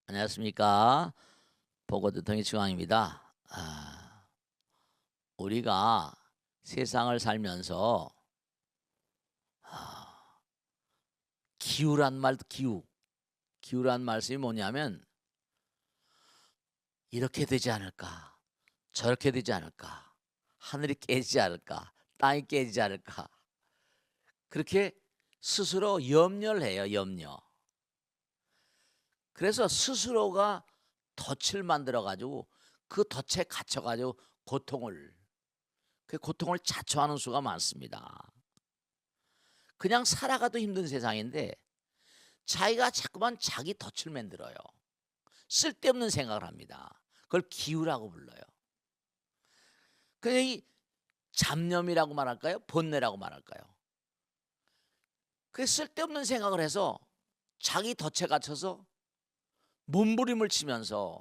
안녕하십니까. 보고대통령 중앙입니다. 우리가 세상을 살면서 아, 기우란 말도 기우란 말씀이 뭐냐면 이렇게 되지 않을까, 저렇게 되지 않을까, 하늘이 깨지지 않을까, 땅이 깨지지 않을까, 그렇게 스스로 염려를 해요. 염려. 그래서 스스로가 덫을 만들어 가지고 그 덫에 갇혀 가지고 고통을 자초하는 수가 많습니다. 그냥 살아가도 힘든 세상인데 자기가 자꾸만 자기 덫을 만들어요. 쓸데없는 생각을 합니다. 그걸 기우라고 불러요. 그냥 이 잡념이라고 말할까요? 본뇌라고 말할까요? 그 쓸데없는 생각을 해서 자기 덫에 갇혀서 몸부림을 치면서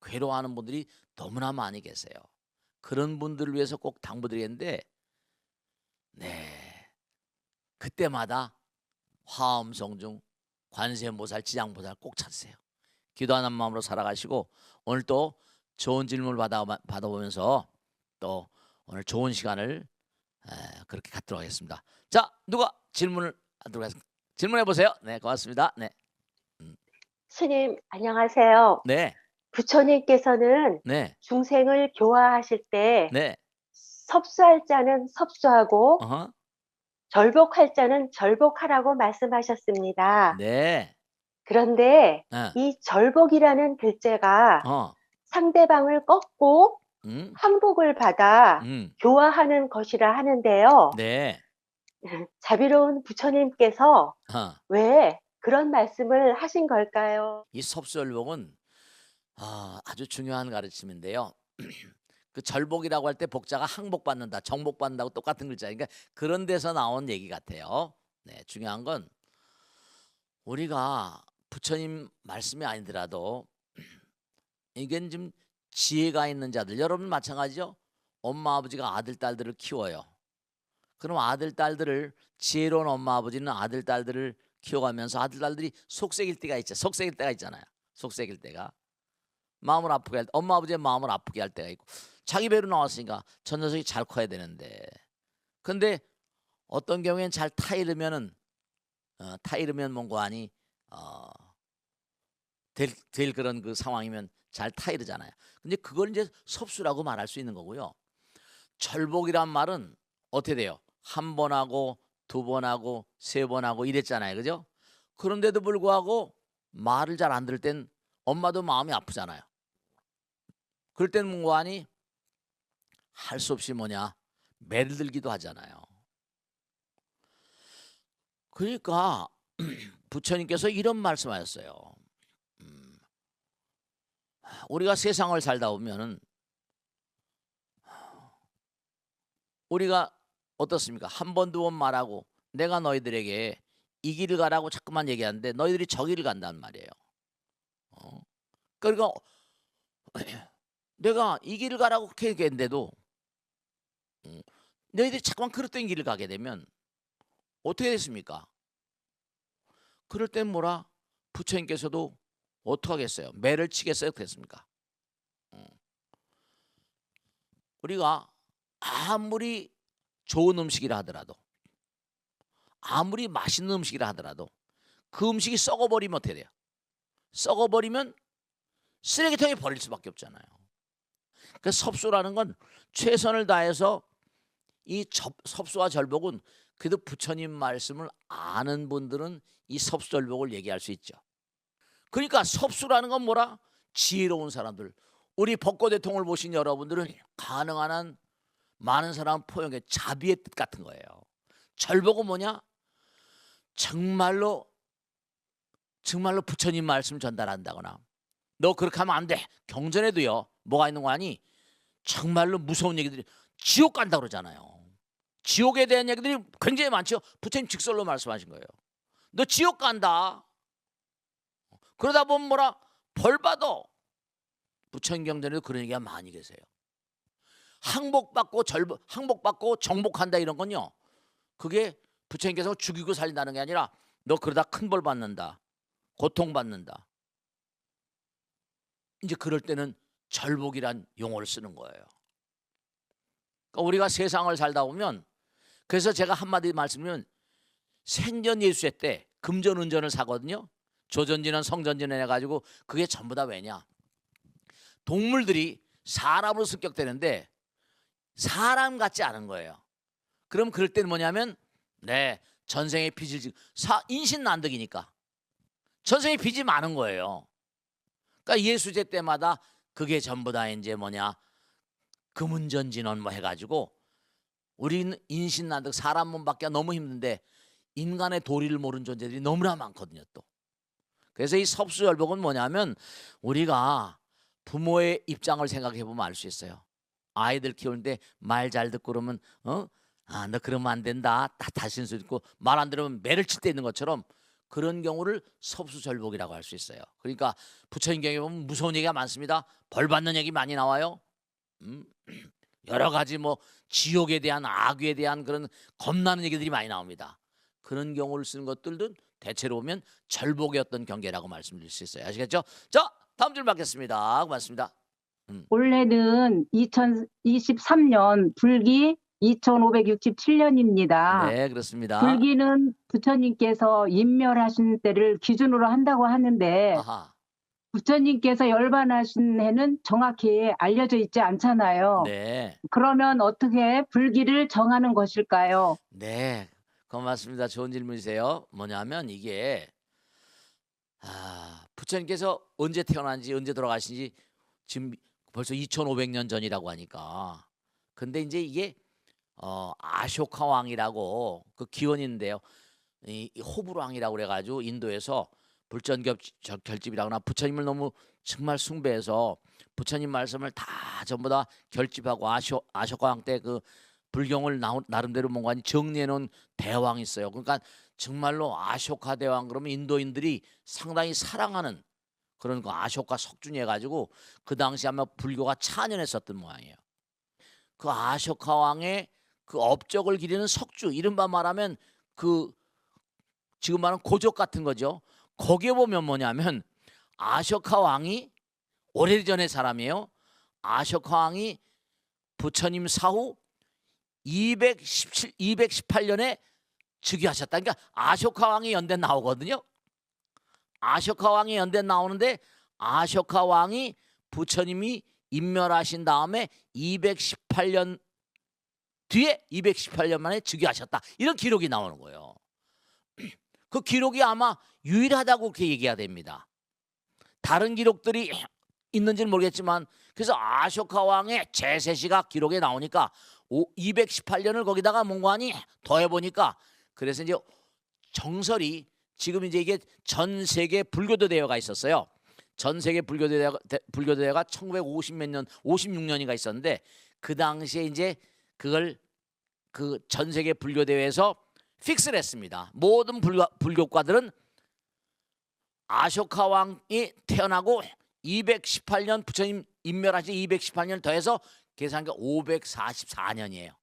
괴로워하는 분들이 너무나 많이 계세요. 그런 분들을 위해서 꼭 당부드리겠는데, 네, 그때마다 화엄성중 관세음보살 지장보살 꼭 찾으세요. 기도하는 마음으로 살아가시고 오늘 또 좋은 질문을 받아보면서 또 오늘 좋은 시간을 그렇게 갖도록 하겠습니다. 자, 누가 질문을 하도록 하겠습니다. 질문해 보세요. 네, 고맙습니다. 네, 스님, 안녕하세요. 네, 부처님께서는 네, 중생을 교화하실 때 네, 섭수할 자는 섭수하고 어허, 절복할 자는 절복하라고 말씀하셨습니다. 네, 그런데 어, 이 절복이라는 글자가 어, 상대방을 꺾고 음, 항복을 받아 음, 교화하는 것이라 하는데요. 네, 자비로운 부처님께서 어. 왜 그런 말씀을 하신 걸까요? 이 섭수얼복은 아주 중요한 가르침인데요. 그 절복이라고 할 때 복자가 항복받는다, 정복받는다고 똑같은 글자니까 그런 데서 나온 얘기 같아요. 네, 중요한 건 우리가 부처님 말씀이 아니더라도 이게 좀 지혜가 있는 자들, 여러분 마찬가지죠. 엄마 아버지가 아들 딸들을 키워요. 그럼 아들 딸들을 지혜로운 엄마 아버지는 아들 딸들을 키워가면서 아들 딸들이 속색일 때가 있죠. 속색일 때가 있잖아요. 속색일 때가. 마음을 아프게 할 때, 엄마 아버지의 마음을 아프게 할 때가 있고 자기 배로 나왔으니까 저 녀석이 잘 커야 되는데 근데 어떤 경우엔 잘 타이르면은 타이르면 뭔가 아니 어, 될 그런 그 상황이면 잘 타이르잖아요. 근데 그걸 이제 섭수라고 말할 수 있는 거고요. 절복이란 말은 어떻게 돼요? 한 번 하고 두 번 하고 세 번 하고 이랬잖아요. 그죠? 그런데도 불구하고 말을 잘 안 들을 땐 엄마도 마음이 아프잖아요. 그럴 땐 뭔가 아니 할 수 없이 뭐냐 매를 들기도 하잖아요. 그러니까 부처님께서 이런 말씀하셨어요. 음, 우리가 세상을 살다 보면은 우리가 어떻습니까? 한 번 두 번 말하고 내가 너희들에게 이 길을 가라고 자꾸만 얘기하는데 너희들이 저 길을 간단 말이에요. 어? 그러니까 내가 이 길을 가라고 그렇게 얘기했는데도 음, 너희들이 자꾸만 그릇된 길을 가게 되면 어떻게 됐습니까? 그럴 땐 뭐라 부처님께서도 어떡하겠어요? 매를 치겠어요? 그랬습니까? 음. 우리가 아무리 좋은 음식이라 하더라도 아무리 맛있는 음식이라 하더라도 그 음식이 썩어버리면 어떻게 돼요? 썩어버리면 쓰레기통에 버릴 수밖에 없잖아요. 그 섭수라는 건 최선을 다해서 이 섭수와 절복은 그래도 부처님 말씀을 아는 분들은 이 섭수절복을 얘기할 수 있죠. 그러니까 섭수라는 건 뭐라? 지혜로운 사람들. 우리 벚꽃대통을 보신 여러분들은 가능한 한 많은 사람 포용해 자비의 뜻 같은 거예요. 절복은 뭐냐? 정말로 정말로 부처님 말씀 전달한다거나 너 그렇게 하면 안 돼. 경전에도요. 뭐가 있는 거 아니? 정말로 무서운 얘기들이 지옥 간다 그러잖아요. 지옥에 대한 얘기들이 굉장히 많죠. 부처님 직설로 말씀하신 거예요. 너 지옥 간다. 그러다 보면 뭐라? 벌 받아. 부처님 경전에도 그런 얘기가 많이 계세요. 항복받고 정복한다 이런 건요. 그게 부처님께서 죽이고 살린다는 게 아니라 너 그러다 큰 벌 받는다. 고통받는다. 이제 그럴 때는 절복이란 용어를 쓰는 거예요. 그러니까 우리가 세상을 살다 보면, 그래서 제가 한마디 말씀드리면 생전 예수의 때 금전운전을 사거든요. 조전진원 성전진원 해가지고 그게 전부 다 왜냐, 동물들이 사람으로 습격되는데 사람 같지 않은 거예요. 그럼 그럴 때는 뭐냐면 전생에 빚을 지고 인신난득이니까 전생에 빚이 많은 거예요. 그러니까 예수제 때마다 그게 전부 다 이제 금운전진원 뭐 해가지고 우리는 인신난득 사람 몸 받기가 너무 힘든데 인간의 도리를 모르는 존재들이 너무나 많거든요 또. 그래서 이 섭수열복은 뭐냐면 우리가 부모의 입장을 생각해 보면 알 수 있어요. 아이들 키우는데 말 잘 듣고 그러면 너 그러면 안 된다 다신 수 있고, 말 안 들으면 매를 칠 때 있는 것처럼 그런 경우를 섭수절복이라고 할 수 있어요. 그러니까 부처님 경에 보면 무서운 얘기가 많습니다. 벌 받는 얘기 많이 나와요. 여러 가지 지옥에 대한, 악에 대한 그런 겁나는 얘기들이 많이 나옵니다. 그런 경우를 쓰는 것들도 대체로 보면 절복의 어떤 경계라고 말씀드릴 수 있어요. 아시겠죠? 자, 다음 줄 받겠습니다. 고맙습니다. 올해는 2023년 불기 2567년입니다. 네, 그렇습니다. 불기는 부처님께서 인멸하신 때를 기준으로 한다고 하는데 아하. 부처님께서 열반하신 해는 정확히 알려져 있지 않잖아요. 네. 그러면 어떻게 불기를 정하는 것일까요? 네, 고맙습니다. 좋은 질문이세요. 뭐냐면 이게 부처님께서 언제 태어난지 언제 돌아가신지 지금 벌써 2500년 전이라고 하니까, 근데 이제 이게 아쇼카 왕이라고 그 기원이 있는데요. 이 호불 왕이라고 그래가지고 인도에서 불전결집이라거나 부처님을 너무 정말 숭배해서 부처님 말씀을 다 전부 다 결집하고 아쇼카 왕 때 그 불경을 나름대로 뭔가 정리해 놓은 대왕이 있어요. 그러니까 정말로 아쇼카 대왕 그러면 인도인들이 상당히 사랑하는 그런 거 아쇼카 석준이 해가지고 그 당시 아마 불교가 찬연했었던 모양이에요. 그 아쇼카 왕의 그 업적을 기리는 석주, 이른바 말하면 그 지금 말하는 고적 같은 거죠. 거기에 보면 뭐냐면 아쇼카 왕이 오래전의 사람이에요. 아쇼카 왕이 부처님 사후 218년에 즉위하셨다. 그러니까 아쇼카 왕이 연대 나오거든요. 아쇼카 왕이 연대 나오는데 아쇼카 왕이 부처님이 인멸하신 다음에 218년 뒤에 218년 만에 즉위하셨다. 이런 기록이 나오는 거예요. 그 기록이 아마 유일하다고 그렇게 얘기해야 됩니다. 다른 기록들이 있는지는 모르겠지만, 그래서 아쇼카 왕의 제세시가 기록에 나오니까 218년을 거기다가 뭔가니 더해보니까, 그래서 이제 정설이 지금 이제 이게 전 세계 불교도 대회가 있었어요. 전 세계 불교도 대회가 1950 몇 년, 56년인가 있었는데 그 당시에 이제 그걸 그 전 세계 불교 대회에서 픽스를 했습니다. 모든 불교과들은 아쇼카 왕이 태어나고 218년 부처님 인멸하신 218년 더해서 계산하니까 544년이에요.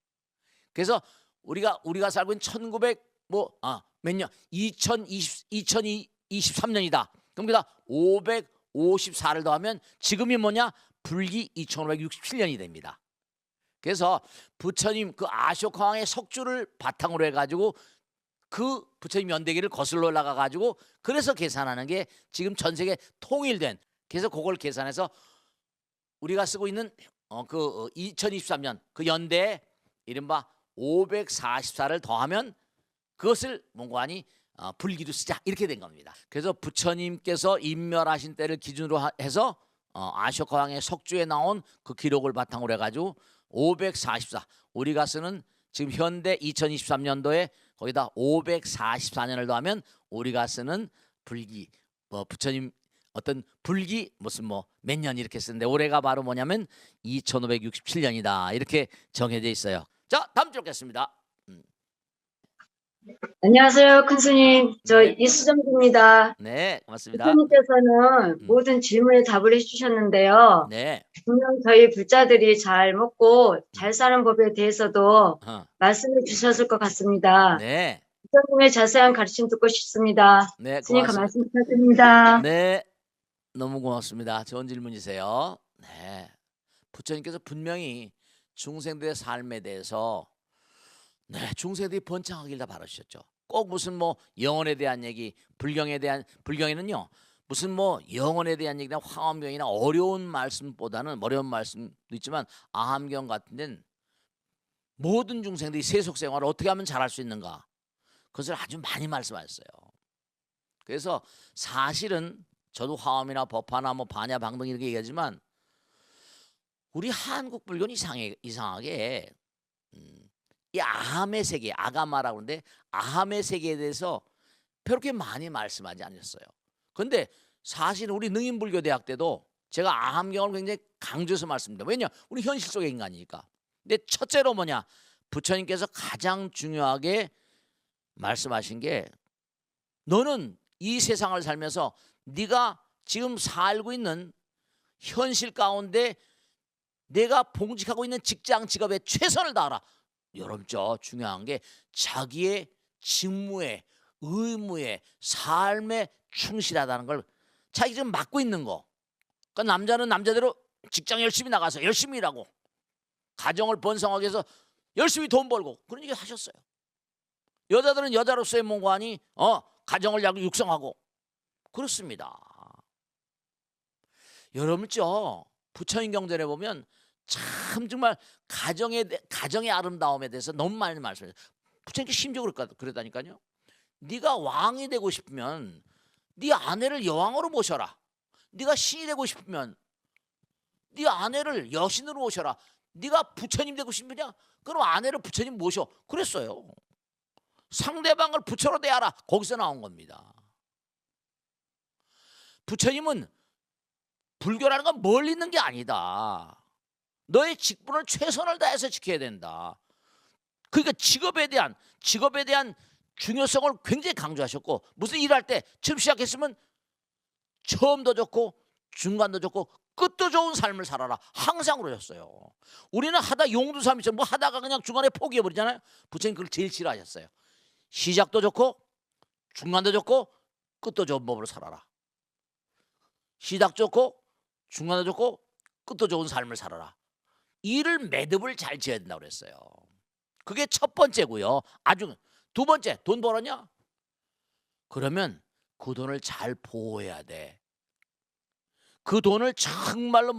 그래서 우리가 살고 있는 1900 몇 년 2023년이다. 그럼 그다 554를 더하면 지금이 뭐냐? 불기 2567년이 됩니다. 그래서 부처님 그 아쇼카 왕의 석주를 바탕으로 해가지고 그 부처님 연대기를 거슬러 올라가 가지고 그래서 계산하는 게 지금 전 세계 통일된, 그래서 그걸 계산해서 우리가 쓰고 있는 그 2023년 그 연대에 이른바 544를 더하면 그것을 뭔가니 불기로 쓰자, 이렇게 된 겁니다. 그래서 부처님께서 인멸하신 때를 기준으로 해서 아쇼카 왕의 석주에 나온 그 기록을 바탕으로 해가지고 544, 우리가 쓰는 지금 현대 2023년도에 거기다 544년을 더하면 우리가 쓰는 불기, 부처님 어떤 불기 무슨 몇 년 이렇게 쓰는데 올해가 바로 뭐냐면 2567년이다, 이렇게 정해져 있어요. 자, 다음 주 뵙겠습니다. 안녕하세요, 큰 스님. 저 이수정입니다. 네, 고맙습니다. 스님께서는 모든 질문에 답을 해주셨는데요. 네, 분명 저희 불자들이 잘 먹고 잘 사는 법에 대해서도 말씀해 주셨을 것 같습니다. 네, 스님의 자세한 가르침 듣고 싶습니다. 네, 스님 고맙습니다. 말씀 부탁드립니다. 네, 너무 고맙습니다. 좋은 질문이세요. 네. 부처님께서 분명히 중생들의 삶에 대해서 중생들이 번창하길 다 바라셨죠. 꼭 무슨 뭐 영혼에 대한 얘기, 불경에는요. 무슨 뭐 영혼에 대한 얘기나 화엄경이나 어려운 말씀보다는 어려운 말씀도 있지만 아함경 같은 데는 모든 중생들이 세속 생활을 어떻게 하면 잘할 수 있는가 그것을 아주 많이 말씀하셨어요. 그래서 사실은 저도 화엄이나 법화나 뭐 반야 방등 이렇게 얘기하지만 우리 한국 불교는 이상하게 이 아함의 세계, 아가마라고 하는데 아함의 세계에 대해서 그렇게 많이 말씀하지 않았어요. 그런데 사실 우리 능인불교대학 때도 제가 아함경을 굉장히 강조해서 말씀드립니다. 왜냐? 우리 현실 속의 인간이니까. 근데 첫째로 뭐냐? 부처님께서 가장 중요하게 말씀하신 게 너는 이 세상을 살면서 네가 지금 살고 있는 현실 가운데 내가 봉직하고 있는 직장 직업에 최선을 다하라. 여러분 중요한 게 자기의 직무에 의무에 삶에 충실하다는 걸 자기 지금 맡고 있는 거. 그러니까 남자는 남자대로 직장 열심히 나가서 열심히 일하고 가정을 번성하기 위해서 열심히 돈 벌고 그런 얘기 하셨어요. 여자들은 여자로서의 뭔가니 가정을 육성하고 그렇습니다. 여러분 부처님 경전에 보면 참 정말 가정의 아름다움에 대해서 너무 많이 말씀해요. 부처님께 심지어 그랬다니까요. 네가 왕이 되고 싶으면 네 아내를 여왕으로 모셔라. 네가 신이 되고 싶으면 네 아내를 여신으로 모셔라. 네가 부처님 되고 싶으냐? 그럼 아내를 부처님 모셔. 그랬어요. 상대방을 부처로 대하라. 거기서 나온 겁니다. 부처님은 불교라는 건 멀리 있는 게 아니다. 너의 직분을 최선을 다해서 지켜야 된다. 그러니까 직업에 대한 중요성을 굉장히 강조하셨고 무슨 일할 때 처음 시작했으면 처음도 좋고 중간도 좋고 끝도 좋은 삶을 살아라. 항상 그러셨어요. 우리는 하다 용두삼이처럼 뭐 하다가 그냥 중간에 포기해버리잖아요. 부처님 그걸 제일 싫어하셨어요. 시작도 좋고 중간도 좋고 끝도 좋은 법으로 살아라. 시작 좋고 중간도 좋고 끝도 좋은 삶을 살아라. 일을 매듭을 잘 지어야 된다고 그랬어요. 그게 첫 번째고요. 두 번째, 돈 벌었냐? 그러면 그 돈을 잘 보호해야 돼. 그 돈을 정말로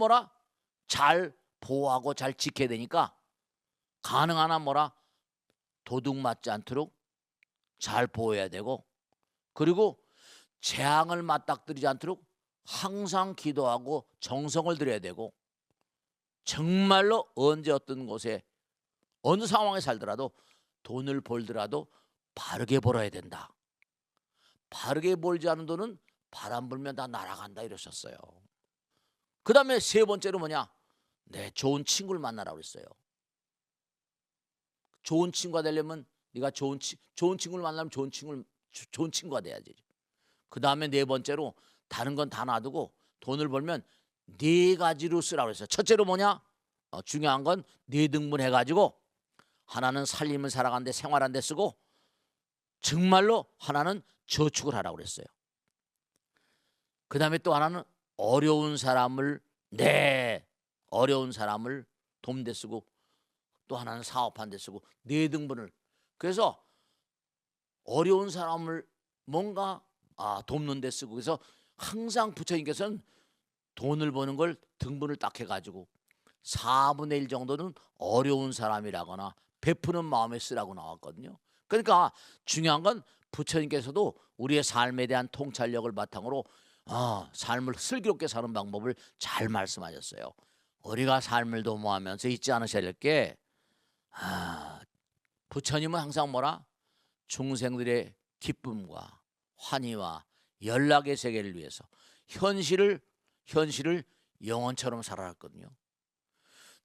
잘 보호하고 잘 지켜야 되니까 가능한 한 도둑 맞지 않도록 잘 보호해야 되고 그리고 재앙을 맞닥뜨리지 않도록 항상 기도하고 정성을 들여야 되고 정말로 언제 어떤 곳에 어느 상황에 살더라도 돈을 벌더라도 바르게 벌어야 된다. 바르게 벌지 않은 돈은 바람 불면 다 날아간다 이러셨어요. 그 다음에 세 번째로 좋은 친구를 만나라고 그랬어요. 좋은 친구가 되려면 네가 좋은 친구를 만나면 좋은 친구가 돼야지. 그 다음에 네 번째로 다른 건 다 놔두고 돈을 벌면 네 가지로 쓰라고 그랬어요. 첫째로 중요한 건 네 등분 해가지고 하나는 살림을 살아가는 데 생활하는 데 쓰고 정말로 하나는 저축을 하라고 그랬어요. 그 다음에 또 하나는 어려운 사람을 돕는 데 쓰고 또 하나는 사업하는 데 쓰고 네 등분을. 그래서 어려운 사람을 돕는 데 쓰고 그래서 항상 부처님께서는 돈을 버는 걸 등분을 딱 해가지고 4분의 1 정도는 어려운 사람이라거나 베푸는 마음에 쓰라고 나왔거든요. 그러니까 중요한 건 부처님께서도 우리의 삶에 대한 통찰력을 바탕으로 삶을 슬기롭게 사는 방법을 잘 말씀하셨어요. 우리가 삶을 도모하면서 잊지 않으셔야 될 게 부처님은 항상 중생들의 기쁨과 환희와 연락의 세계를 위해서 현실을 영혼처럼 살아왔거든요.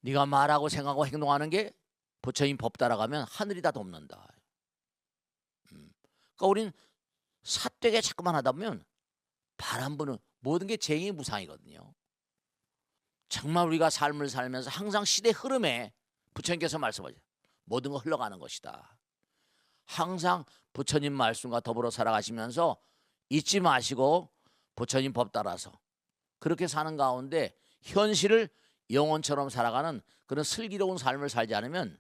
네가 말하고 생각하고 행동하는 게 부처님 법 따라가면 하늘이 다 돕는다. 그러니까 우리는 사되게 자꾸만 하다 보면 바람 부는 모든 게 쟁의무상이거든요. 정말 우리가 삶을 살면서 항상 시대 흐름에 부처님께서 말씀하세요. 모든 거 흘러가는 것이다. 항상 부처님 말씀과 더불어 살아가시면서 잊지 마시고 부처님 법 따라서 그렇게 사는 가운데 현실을 영혼처럼 살아가는 그런 슬기로운 삶을 살지 않으면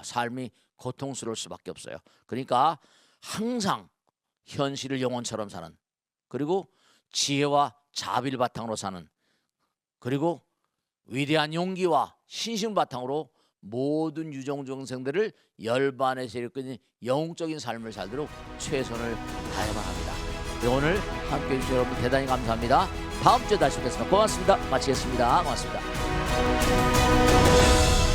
삶이 고통스러울 수밖에 없어요. 그러니까 항상 현실을 영혼처럼 사는, 그리고 지혜와 자비를 바탕으로 사는, 그리고 위대한 용기와 신심 바탕으로 모든 유종종생들을 열반의 세력 끄는 영웅적인 삶을 살도록 최선을 다해만 합니다. 오늘 함께해 주신 여러분 대단히 감사합니다. 다음 주에 다시 뵙겠습니다. 고맙습니다. 마치겠습니다. 고맙습니다.